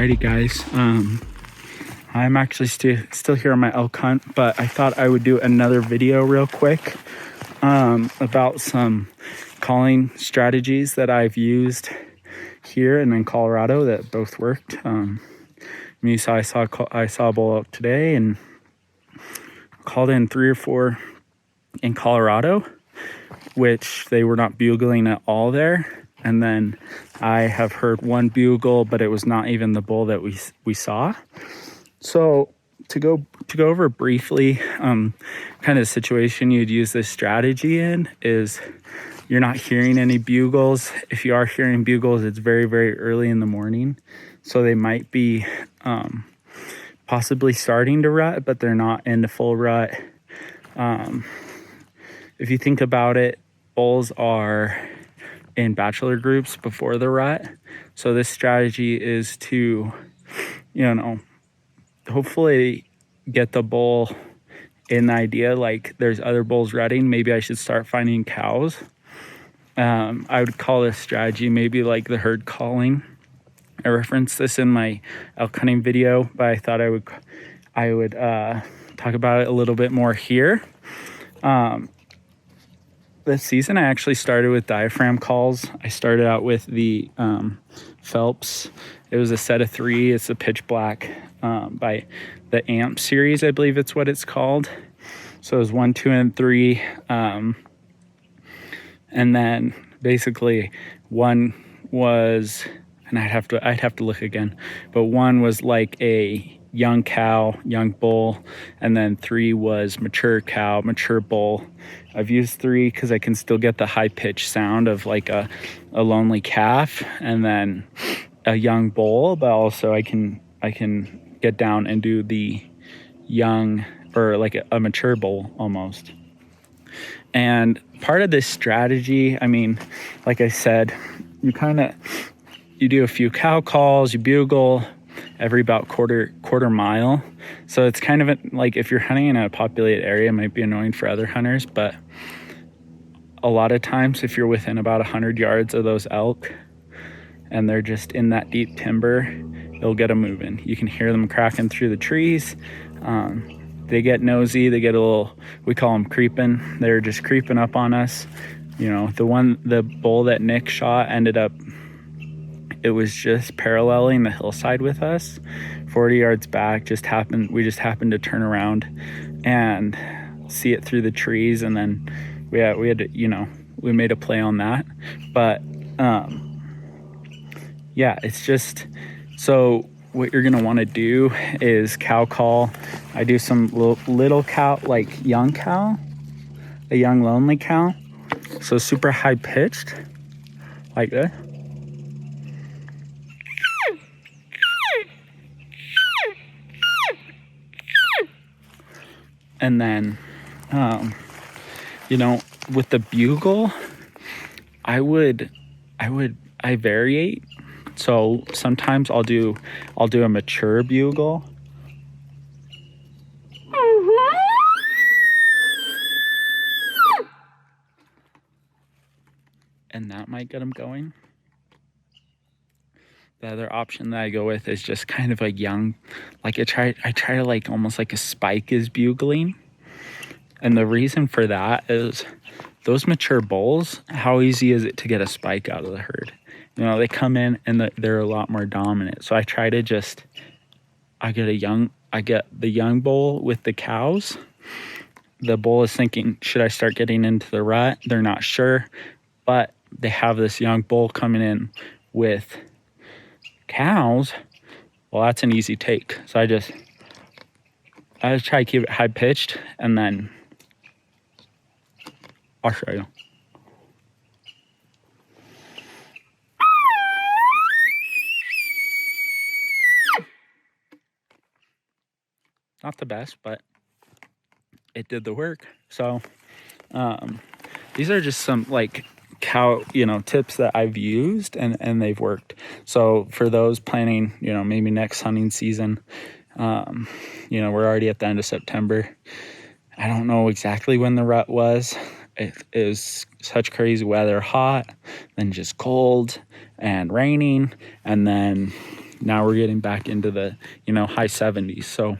Alrighty guys, I'm actually still here on my elk hunt, but I thought I would do another video real quick about some calling strategies that I've used here and in Colorado that both worked. I saw a bull elk today and called in 3 or 4 in Colorado, which they were not bugling at all there. And then I have heard one bugle, but it was not even the bull that we saw. So to go over briefly, kind of the situation you'd use this strategy in is you're not hearing any bugles. If you are hearing bugles, it's very, very early in the morning. So they might be possibly starting to rut, but they're not into full rut. If you think about it, bulls are in bachelor groups before the rut. So this strategy is to, hopefully get the bull in the idea like there's other bulls rutting. Maybe I should start finding cows. I would call this strategy maybe like the herd calling. I referenced this in my elk hunting video, but I thought I would talk about it a little bit more here. This season I actually started with diaphragm calls. I started out with the Phelps. It was a set of 3. It's a pitch black by the Amp series, I believe it's what it's called. So it was 1, 2, and 3. And then basically one was, and I'd have to look again, but 1 was like a young cow, young bull, and then 3 was mature cow, mature bull. I've used 3 because I can still get the high-pitched sound of like a lonely calf, and then a young bull, but also I can get down and do the young, or like a mature bull almost. And part of this strategy, I mean, like I said, you do a few cow calls, you bugle every about quarter mile. So it's kind of like if you're hunting in a populated area, it might be annoying for other hunters, but a lot of times if you're within about 100 yards of those elk and they're just in that deep timber, it'll get them moving. You can hear them cracking through the trees. They get nosy, they get a little, we call them creeping. They're just creeping up on us. The bull that Nick shot ended up, it was just paralleling the hillside with us, 40 yards back. We just happened to turn around and see it through the trees, and then we had to, we made a play on that. But it's just, so what you're gonna want to do is cow call. I do some little cow, like young cow, a young lonely cow, so super high pitched like that. And then, with the bugle, I variate. So sometimes I'll do a mature bugle. And that might get them going. The other option that I go with is just kind of a young, like I try to like almost like a spike is bugling. And the reason for that is those mature bulls, how easy is it to get a spike out of the herd? They come in and they're a lot more dominant. So I try to I get the young bull with the cows. The bull is thinking, should I start getting into the rut? They're not sure, but they have this young bull coming in with cows. Well, that's an easy take. So I just try to keep it high pitched, and then I'll show you. Not the best, but it did the work. So these are just some like cow tips that I've used and they've worked. So for those planning maybe next hunting season, we're already at the end of September. I don't know exactly when the rut was. It was such crazy weather, hot, then just cold and raining, and then now we're getting back into the, high 70s. So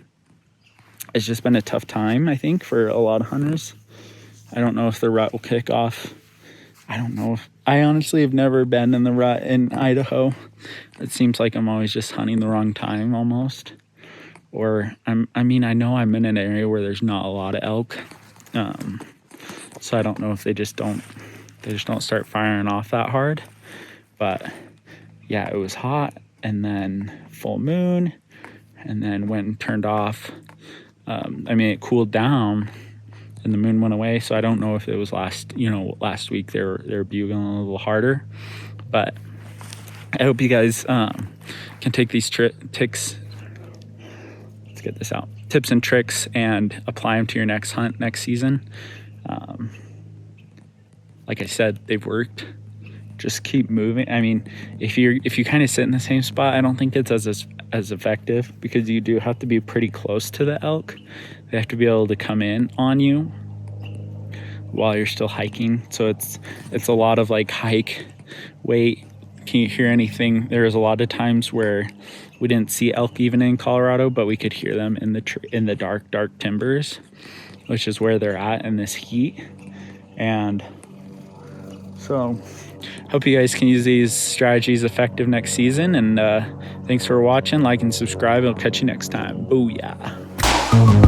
it's just been a tough time, I think, for a lot of hunters. I don't know if the rut will kick off. I don't know. I honestly have never been in the rut in Idaho. It seems like I'm always just hunting the wrong time almost. Or I know I'm in an area where there's not a lot of elk. So I don't know if they just don't start firing off that hard. But yeah, it was hot, and then full moon, and then went and turned off. It cooled down and the moon went away. So I don't know if it was last week they were bugling a little harder, but I hope you guys can take these tips and tricks and apply them to your next hunt next season. Like I said, they've worked. Just keep moving. If you kind of sit in the same spot, I don't think it's as effective, because you do have to be pretty close to the elk. They have to be able to come in on you while you're still hiking. So it's a lot of like hike, wait, can you hear anything? There was a lot of times where we didn't see elk even in Colorado, but we could hear them in the dark timbers, which is where they're at in this heat. And so hope you guys can use these strategies effective next season. And thanks for watching. Like and subscribe. I'll catch you next time. Booyah.